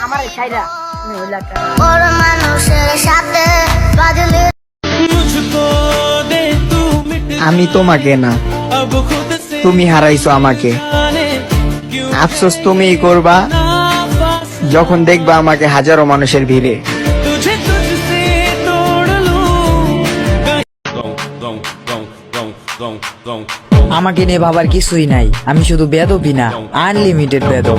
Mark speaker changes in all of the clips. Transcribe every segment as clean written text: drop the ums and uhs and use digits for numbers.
Speaker 1: আমার ছাইরা
Speaker 2: আমি তোমাকে না, তুমি হারাইছো আমাকে। আফসোস তুমিই করবা যখন দেখবা আমাকে হাজারো মানুষের ভিড়ে।
Speaker 3: আমাকে নিয়ে ভাবার কিছুই নাই, আমি শুধু বেদবি না, আনলিমিটেড বেদব।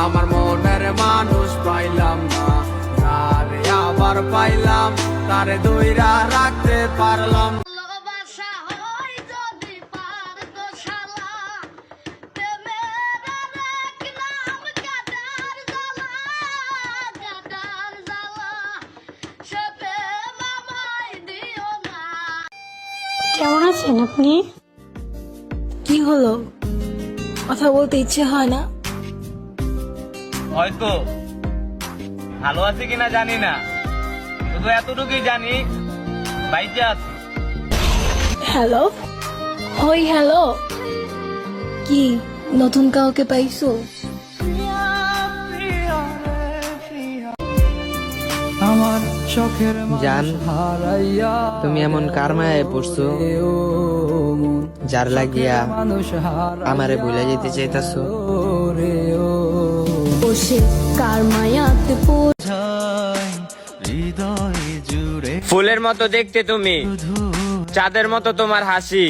Speaker 4: আমার মনের মানুষ পাইলাম না, তারে আবার পাইলাম, তারে দইরা রাখতে পারলাম।
Speaker 5: কেমন আছেন আপনি? কি হলো, কথা বলতে ইচ্ছে হয় না?
Speaker 6: হয়তো ভালো আছে কিনা জানি না, শুধু এতটুকুই জানি বাইচে আছে।
Speaker 5: হ্যালো, ওই হ্যালো, কি নতুন কাউকে পাইছো?
Speaker 2: জান, তুমি এমন কার মায়ায় পড়ছো যার লাগিয়া আমারে ভুলে যেতে চাইতাছো?
Speaker 5: বসে কার মায়াতে
Speaker 6: ফুলের মতো দেখতে তুমি, চাঁদের মতো তোমার হাসি।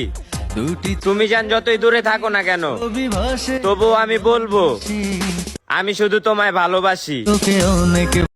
Speaker 6: তুমি জান যতই দূরে থাকো না কেন, তবুও আমি বলবো আমি শুধু তোমায় ভালোবাসি।